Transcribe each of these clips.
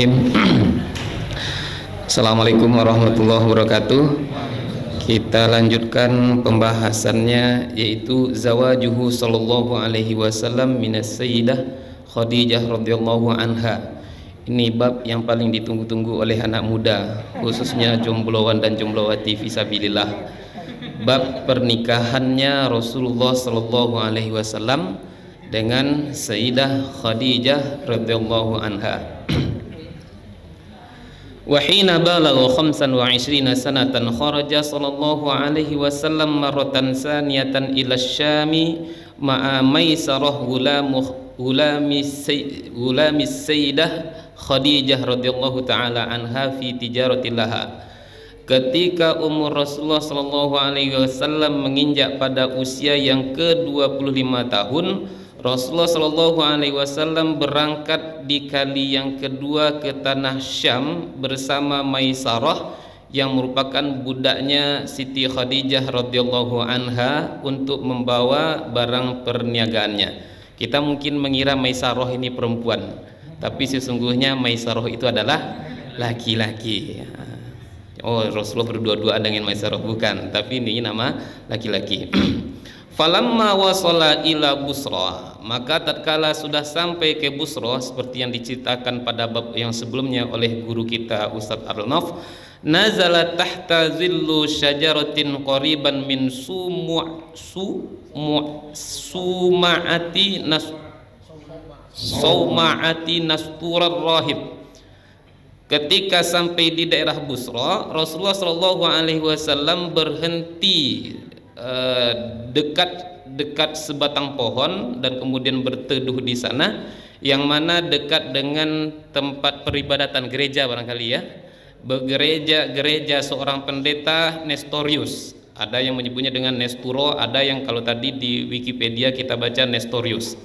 Bismillahirrahmanirrahim. Assalamualaikum warahmatullahi wabarakatuh. Kita lanjutkan pembahasannya, yaitu zawajuhu sallallahu alaihi wasallam minas sayyidah Khadijah radhiyallahu anha. Ini bab yang paling ditunggu-tunggu oleh anak muda, khususnya jombloan dan jomblowati fisabilillah. Bab pernikahannya Rasulullah sallallahu alaihi wasallam dengan Sayyidah Khadijah radhiyallahu anha. Wa hina balagha 25 sanatan kharaja sallallahu alaihi wasallam marratan saniyatan ila Syami ma'a Maisarah gulamis Sayyidah Khadijah radhiyallahu taala anha fi tijaratillah. Ketika umur Rasulullah sallallahu alaihi wasallam menginjak pada usia yang ke-25 tahun, Rasulullah Shallallahu Alaihi Wasallam berangkat di kali yang kedua ke tanah Syam bersama Maisarah yang merupakan budaknya Siti Khadijah radhiyallahu anha untuk membawa barang perniagaannya. Kita mungkin mengira Maisarah ini perempuan, tapi sesungguhnya Maisarah itu adalah laki-laki. Oh, Rasulullah berdua-duaan dengan Maisarah, bukan, tapi ini nama laki-laki. Falamma wasala ila Busra, maka tatkala sudah sampai ke Busra, seperti yang diceritakan pada bab yang sebelumnya oleh guru kita Ustadz Arnaf, nazala tahta zillu syajaratin qariban min Sawma'ati Nasturar Rahib. Ketika sampai di daerah Busra, Rasulullah Shallallahu Alaihi Wasallam berhenti dekat sebatang pohon dan kemudian berteduh di sana, yang mana dekat dengan tempat peribadatan gereja barangkali ya, gereja seorang pendeta Nestorius. Ada yang menyebutnya dengan Nesturo, ada yang kalau tadi di Wikipedia kita baca Nestorius.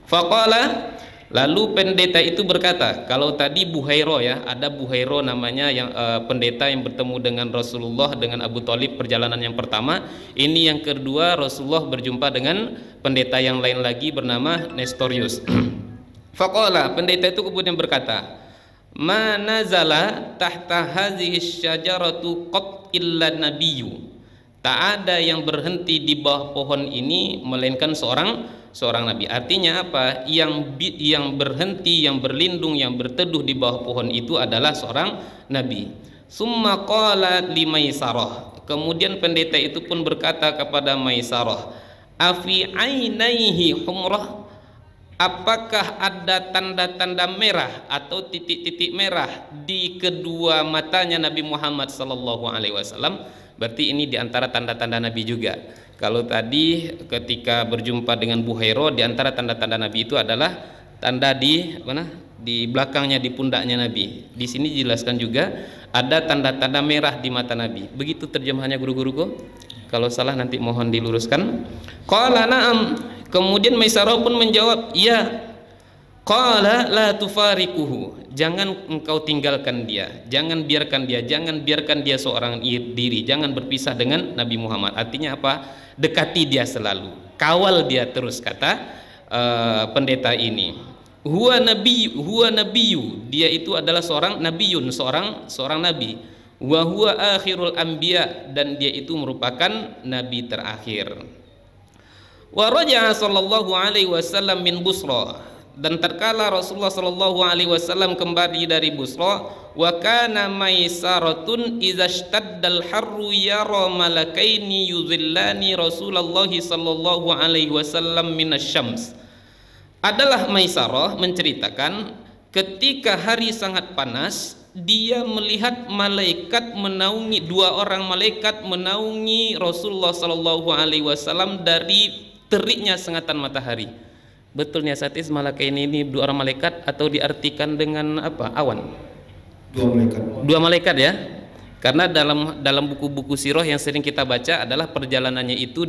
Faqala, lalu pendeta itu berkata, kalau tadi Buhairo ya, ada Buhairo namanya yang pendeta yang bertemu dengan Rasulullah dengan Abu Thalib perjalanan yang pertama. Ini yang kedua, Rasulullah berjumpa dengan pendeta yang lain lagi bernama Nestorius. Faqala, pendeta itu kemudian berkata, ma nazala tahta hadhihi syajaratu qat illa nabiyyu. Tak ada yang berhenti di bawah pohon ini melainkan seorang nabi. Artinya apa? Yang berhenti, yang berlindung, yang berteduh di bawah pohon itu adalah seorang nabi. Summa qala li Maisarah. Kemudian pendeta itu pun berkata kepada Maisarah, afi ainaihi humrah. Apakah ada tanda-tanda merah atau titik-titik merah di kedua matanya Nabi Muhammad sallallahu alaihi wasallam? Berarti ini diantara tanda-tanda Nabi juga. Kalau tadi ketika berjumpa dengan Buhairo, diantara tanda-tanda Nabi itu adalah tanda di mana? Di belakangnya, di pundaknya Nabi. Di sini dijelaskan juga ada tanda-tanda merah di mata Nabi. Begitu terjemahannya guru-guruku. Kalau salah nanti mohon diluruskan. Qala na'am. Kemudian Maisarah pun menjawab, ya. Qala la tufarikuhu. Jangan engkau tinggalkan dia, jangan biarkan dia seorang diri, jangan berpisah dengan Nabi Muhammad. Artinya apa? Dekati dia selalu, kawal dia terus, kata pendeta ini. Huwa nabiyyu, dia itu adalah seorang nabiyun, seorang nabi. Wa huwa akhirul anbiya, dan dia itu merupakan nabi terakhir. Wa raja'a sallallahu alaihi wasallam min Busra. Dan tatkala Rasulullah sallallahu alaihi wasallam kembali dari Busra, wa kana Maisaratun idza ishtaddal harru yara malakaini yuzillani Rasulullah sallallahu alaihi wasallam minasyams. Adalah Maisarah menceritakan ketika hari sangat panas, dia melihat malaikat menaungi, dua orang malaikat menaungi Rasulullah sallallahu alaihi wasallam dari teriknya sengatan matahari. Betulnya satis malakain ini dua orang malaikat atau diartikan dengan apa? Awan. Dua malaikat ya. Karena dalam buku-buku sirah yang sering kita baca adalah perjalanannya itu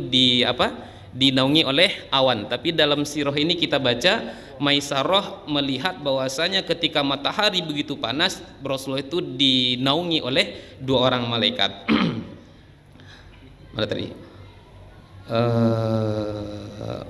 dinaungi oleh awan. Tapi dalam sirah ini kita baca Maisarah melihat bahwasanya ketika matahari begitu panas, Rasulullah itu dinaungi oleh dua orang malaikat. Mana tadi?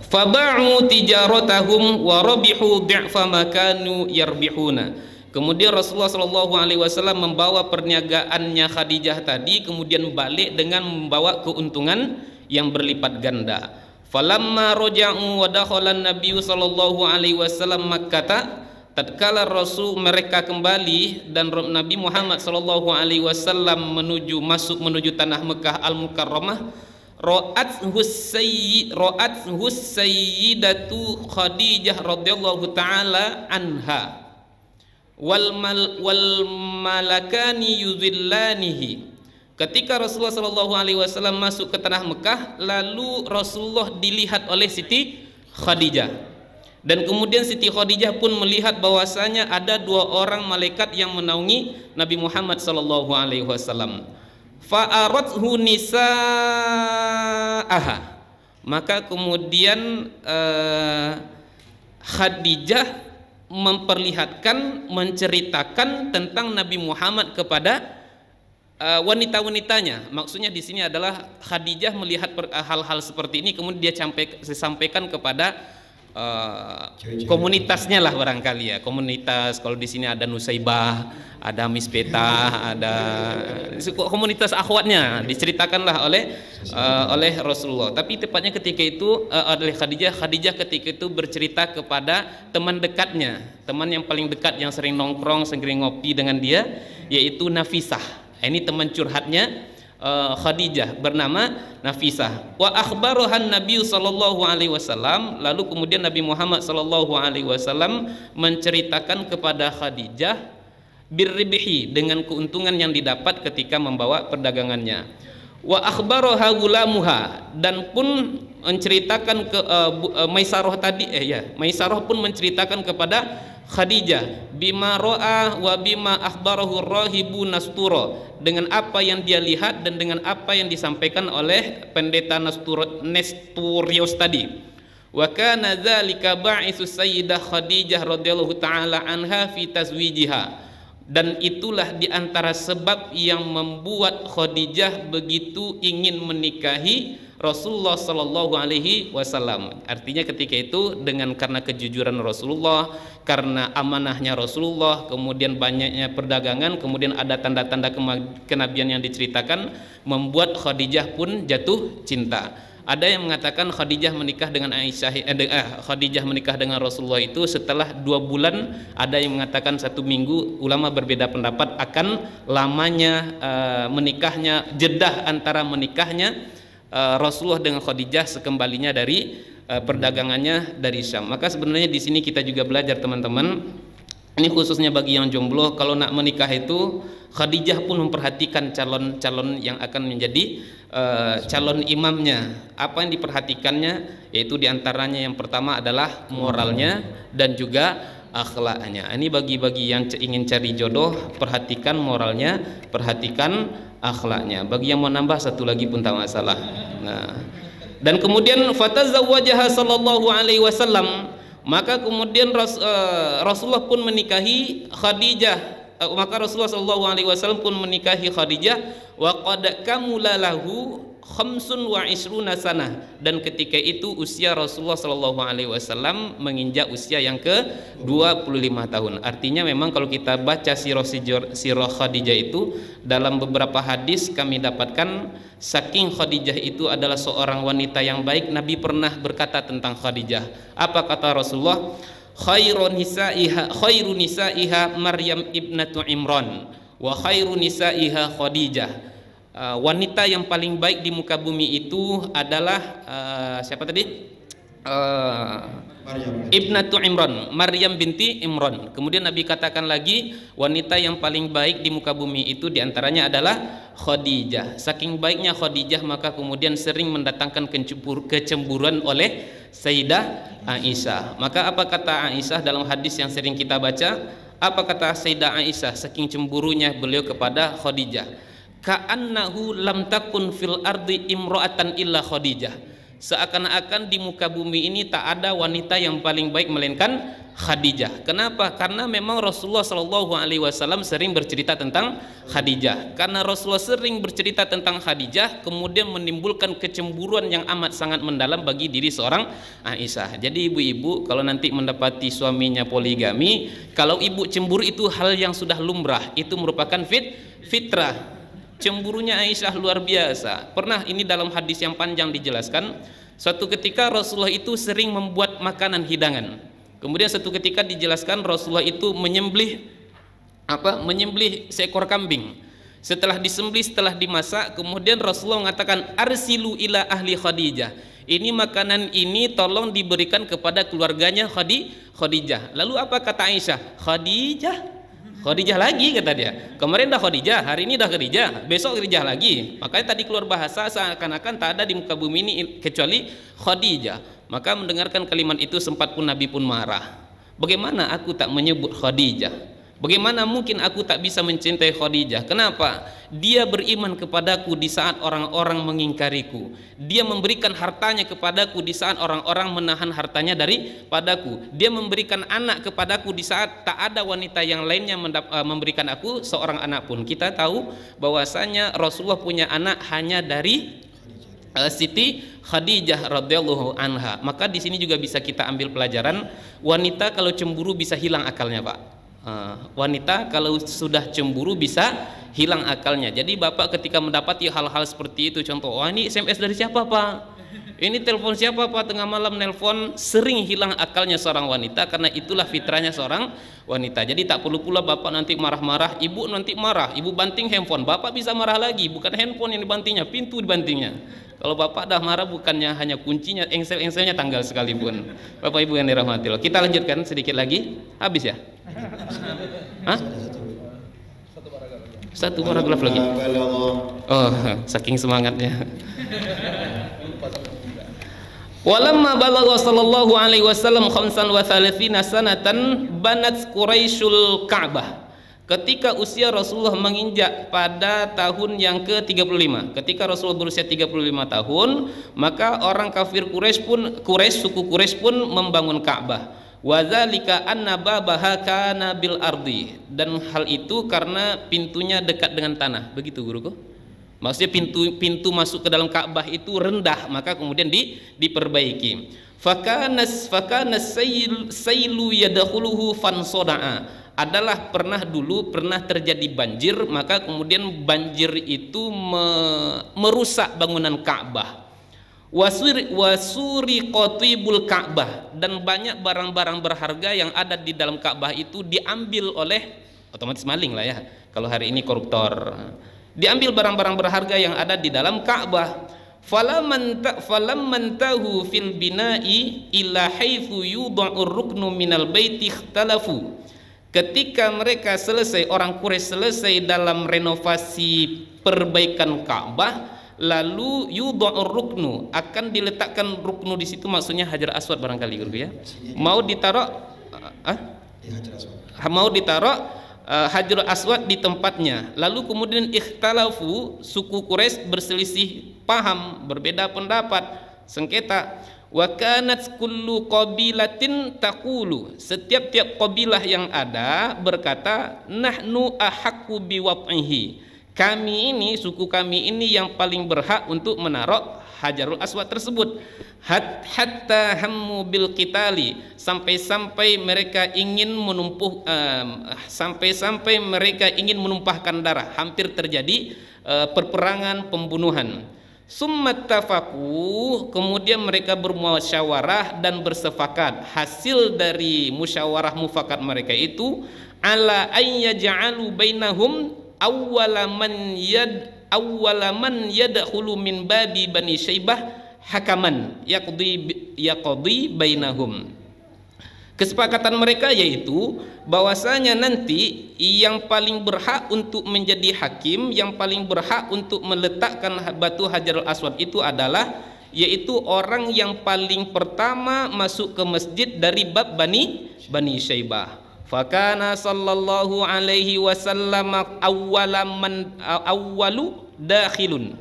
Faba'u tijaratahum wa rabihu di'fa ma kanu yarbihuna. Kemudian Rasulullah Shallallahu Alaihi Wasallam membawa perniagaannya Khadijah tadi, kemudian balik dengan membawa keuntungan yang berlipat ganda. Falamma roja'u wa dakhala Nabi Sallallahu Alaihi Wasallam Makkah, tatkala Rasul mereka kembali dan Nabi Muhammad Sallallahu Alaihi Wasallam masuk menuju tanah Mekah Al-Mukarramah, ra'athu sayyidatu Khadijah radhiyallahu taala anha wal malakani yuzillanihi. Ketika Rasulullah Shallallahu Alaihi Wasallam masuk ke tanah Mekah, lalu Rasulullah dilihat oleh Siti Khadijah, dan kemudian Siti Khadijah pun melihat bahwasanya ada 2 orang malaikat yang menaungi Nabi Muhammad Shallallahu Alaihi Wasallam. Fa'arathu nisa'aha, maka kemudian Khadijah memperlihatkan, menceritakan tentang Nabi Muhammad kepada wanita-wanitanya. Maksudnya di sini adalah Khadijah melihat hal-hal seperti ini, kemudian dia sampaikan kepada komunitasnya lah barangkali ya. Komunitas, kalau di sini ada Nusaibah, ada Mispetah, ada komunitas akhwatnya diceritakanlah oleh Rasulullah. Tapi tepatnya ketika itu oleh Khadijah ketika itu bercerita kepada teman dekatnya, teman yang paling dekat yang sering nongkrong, sering ngopi dengan dia, yaitu Nafisah. Ini teman curhatnya Khadijah bernama Nafisah. Wa akhbarohan Nabi Sallallahu Alaihi Wasallam, lalu kemudian Nabi Muhammad Sallallahu Alaihi Wasallam menceritakan kepada Khadijah birribihi, dengan keuntungan yang didapat ketika membawa perdagangannya. Wa akhbaroha gulamuha, dan pun menceritakan ke Maisarah tadi Maisarah pun menceritakan kepada Khadijah bima ro'a wa bima akhbarahu rahibu Nasturo, dengan apa yang dia lihat dan dengan apa yang disampaikan oleh pendeta Nesturios tadi. Wa kana dzalika ba'itsu sayyidah Khadijah radhiyallahu taala anha fi tazwijiha, dan itulah diantara sebab yang membuat Khadijah begitu ingin menikahi Rasulullah Sallallahu Alaihi Wasallam. Artinya ketika itu karena kejujuran Rasulullah, karena amanahnya Rasulullah, kemudian banyaknya perdagangan, kemudian ada tanda-tanda kenabian yang diceritakan, membuat Khadijah pun jatuh cinta. Ada yang mengatakan Khadijah menikah dengan Khadijah menikah dengan Rasulullah itu setelah 2 bulan, ada yang mengatakan 1 minggu. Ulama berbeda pendapat akan lamanya menikahnya, jedah antara menikahnya Rasulullah dengan Khadijah sekembalinya dari perdagangannya dari Syam. Maka sebenarnya di sini kita juga belajar teman-teman, ini khususnya bagi yang jomblo, kalau nak menikah itu Khadijah pun memperhatikan calon-calon yang akan menjadi calon imamnya. Apa yang diperhatikannya, yaitu diantaranya yang pertama adalah moralnya dan juga akhlaknya. Ini bagi yang ingin cari jodoh, perhatikan moralnya, perhatikan akhlaknya. Bagi yang mau nambah satu lagi pun tak masalah. Nah, dan kemudian fatazawwajaha sallallahu alaihi wasallam, maka kemudian Rasulullah pun menikahi Khadijah. Maka Rasulullah sallallahu alaihi wasallam pun menikahi Khadijah, wa qad kamula lahu 25 sanah, dan ketika itu usia Rasulullah Shallallahu Alaihi Wasallam menginjak usia yang ke-25 tahun. Artinya memang kalau kita baca sirah Khadijah itu, dalam beberapa hadis kami dapatkan saking Khadijah itu adalah seorang wanita yang baik, Nabi pernah berkata tentang Khadijah. Apa kata Rasulullah? Khairu nisaiha Maryam ibnatu Imran wa khairu nisaiha Khadijah. Wanita yang paling baik di muka bumi itu adalah siapa tadi? Ibnatu Imran, Maryam binti Imran. Kemudian Nabi katakan lagi, wanita yang paling baik di muka bumi itu diantaranya adalah Khadijah. Saking baiknya Khadijah, maka kemudian sering mendatangkan kecemburuan oleh Sayyidah Aisyah. Maka apa kata Aisyah dalam hadis yang sering kita baca? Apa kata Sayyidah Aisyah saking cemburunya beliau kepada Khadijah? Ka'annahu lam takun fil ardi imra'atan illa Khadijah. seakan-akan di muka bumi ini tak ada wanita yang paling baik melainkan Khadijah. Kenapa? Karena memang Rasulullah Shallallahu Alaihi Wasallam sering bercerita tentang Khadijah. Karena Rasulullah sering bercerita tentang Khadijah, kemudian menimbulkan kecemburuan yang amat sangat mendalam bagi diri seorang Aisyah. Jadi ibu-ibu kalau nanti mendapati suaminya poligami, kalau ibu cemburu itu hal yang sudah lumrah, itu merupakan fitrah. Cemburunya Aisyah luar biasa. Pernah ini dalam hadis yang panjang dijelaskan, suatu ketika Rasulullah itu sering membuat makanan hidangan. Kemudian satu ketika dijelaskan Rasulullah itu menyembelih seekor kambing. Setelah disembelih, setelah dimasak, kemudian Rasulullah mengatakan arsilu ila ahli Khadijah. Ini makanan ini tolong diberikan kepada keluarganya Khadijah. Lalu apa kata Aisyah? Khadijah lagi kata dia. Kemarin dah Khadijah, hari ini dah Khadijah, besok Khadijah lagi. Makanya tadi keluar bahasa seakan-akan tak ada di muka bumi ini kecuali Khadijah. Maka mendengarkan kalimat itu sempat pun Nabi pun marah. Bagaimana aku tak menyebut Khadijah? Bagaimana mungkin aku tak bisa mencintai Khadijah? Kenapa? Dia beriman kepadaku di saat orang-orang mengingkariku. Dia memberikan hartanya kepadaku di saat orang-orang menahan hartanya daripadaku. Dia memberikan anak kepadaku di saat tak ada wanita yang lainnya memberikan aku seorang anak pun. Kita tahu bahwasanya Rasulullah punya anak hanya dari Siti Khadijah radhiyallahu anha. Maka di sini juga bisa kita ambil pelajaran, wanita kalau cemburu bisa hilang akalnya, Pak. Wanita kalau sudah cemburu bisa hilang akalnya. Jadi bapak ketika mendapati hal-hal seperti itu, contoh, wah ini SMS dari siapa Pak? Ini telepon siapa Pak? Tengah malam nelpon, sering hilang akalnya seorang wanita, karena itulah fitrahnya seorang wanita. Jadi tak perlu pula bapak nanti marah-marah, ibu nanti marah, ibu banting handphone, bapak bisa marah lagi, bukan handphone yang dibantingnya, pintu dibantingnya. Kalau bapak dah marah bukannya hanya kuncinya, engsel-engselnya tanggal sekalipun. Bapak ibu yang dirahmati Allah. Kita lanjutkan sedikit lagi. Habis ya? Hah? Satu paragraf lagi. Oh, saking semangatnya. Walamma balagha sallallahu alaihi wasallam 35 sanatan banat Quraisyul Ka'bah. Ketika usia Rasulullah menginjak pada tahun yang ke-35, ketika Rasulullah berusia 35 tahun, maka orang kafir suku Quraisy pun membangun Ka'bah. Wadzalika anna babaha kana bil ardi, dan hal itu karena pintunya dekat dengan tanah. Begitu guruku? Maksudnya pintu masuk ke dalam Ka'bah itu rendah, maka kemudian diperbaiki. Fakana sailu yadkhuluhu fansoda'a, adalah pernah terjadi banjir, maka kemudian banjir itu merusak bangunan Ka'bah. Wasuri qatibul Ka'bah, dan banyak barang-barang berharga yang ada di dalam Ka'bah itu diambil oleh, otomatis maling lah ya kalau hari ini, koruptor. Diambil barang-barang berharga yang ada di dalam Ka'bah. Falamman tahu fil bina'i ila haitsu yudha'ur ruknu minal baiti ikhtalafu. Ketika mereka selesai, orang Quraisy selesai dalam renovasi perbaikan Ka'bah, lalu yudha'ur ruknu, akan diletakkan ruknu di situ, maksudnya Hajar Aswad barangkali guru ya. Mau ditaruh Hajar Aswad di tempatnya. Lalu kemudian ikhtalafu, suku Quraisy berselisih paham, berbeda pendapat, sengketa. Wa kanat kullu qabilatin taqulu, setiap qabilah yang ada berkata, nahnu ahaqqu biwad'ihi, kami ini, suku kami ini yang paling berhak untuk menaruh Hajarul Aswad tersebut. Hatta hammu bil qitali, sampai-sampai mereka ingin menumpahkan darah, hampir terjadi perperangan, pembunuhan. Summat tafaku, kemudian mereka bermusyawarah dan bersepakat. Hasil dari musyawarah mufakat mereka itu, ala ayyaj'alu bainahum awwala man yadkhulu min babi Bani Syaibah hakaman yaqdi bainahum. Kesepakatan mereka yaitu bahwasanya nanti yang paling berhak untuk menjadi hakim, yang paling berhak untuk meletakkan batu Hajarul Aswad itu adalah, yaitu orang yang paling pertama masuk ke masjid dari bab Bani Syaibah. Fakana sallallahu alaihi wasallam awwalu dakhilun.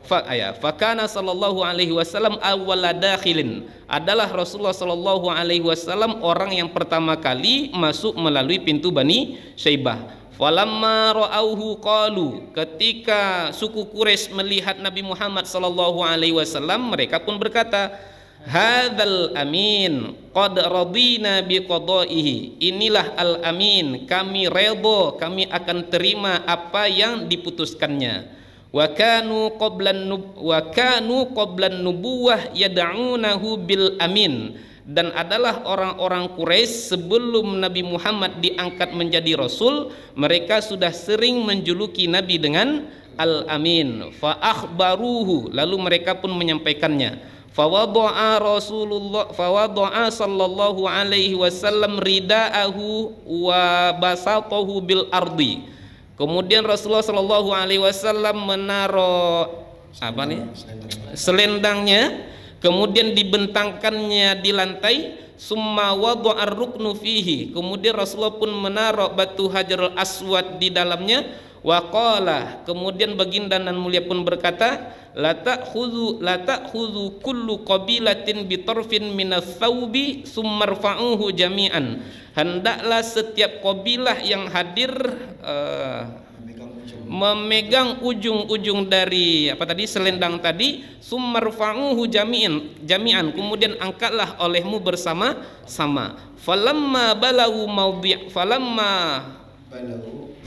fakana sallallahu alaihi wasallam awwala dakhilin, adalah Rasulullah sallallahu alaihi wasallam orang yang pertama kali masuk melalui pintu Bani Syaibah. Falamma ra'auhu qalu, ketika suku Quraisy melihat Nabi Muhammad sallallahu alaihi wasallam, mereka pun berkata, hadzal amin qad radina biqada'ihi, inilah al amin, kami redha, kami akan terima apa yang diputuskannya. Wa kanu qablan nubuwah yad'unahu bil amin, dan adalah orang-orang Quraisy sebelum Nabi Muhammad diangkat menjadi rasul, mereka sudah sering menjuluki Nabi dengan al amin. Fa akhbaruhu, lalu mereka pun menyampaikannya. Fawadha'a sallallahu alaihi wasallam ridaahu wa basatahu bil ardi. Kemudian Rasulullah sallallahu alaihi wasallam menaruh selendangnya, kemudian dibentangkannya di lantai. Summa wadha'a ar-ruknu fihi, kemudian Rasulullah pun menaruh batu Hajarul Aswad di dalamnya. Wa qala, kemudian baginda nan mulia pun berkata, la ta'khudhu kullu qabilatin bi tarfin minas thawbi summa rfa'uhu jami'an, hendaklah setiap kabilah yang hadir memegang ujung-ujung dari selendang tadi, summa rfa'uhu jami'an, kemudian angkatlah olehmu bersama-sama. Falamma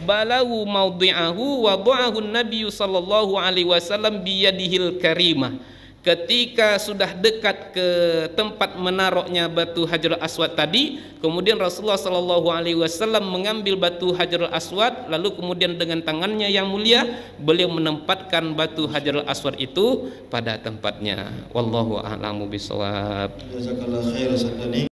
balagu maudhi'ahu wa dha'ahu Nabi sallallahu alaihi wasallam biyadihil karimah, ketika sudah dekat ke tempat menaruhnya batu Hajarul Aswad tadi, kemudian Rasulullah sallallahu alaihi wasallam mengambil batu Hajarul Aswad, lalu kemudian dengan tangannya yang mulia beliau menempatkan batu Hajarul Aswad itu pada tempatnya. Wallahu a'lamu bishawab.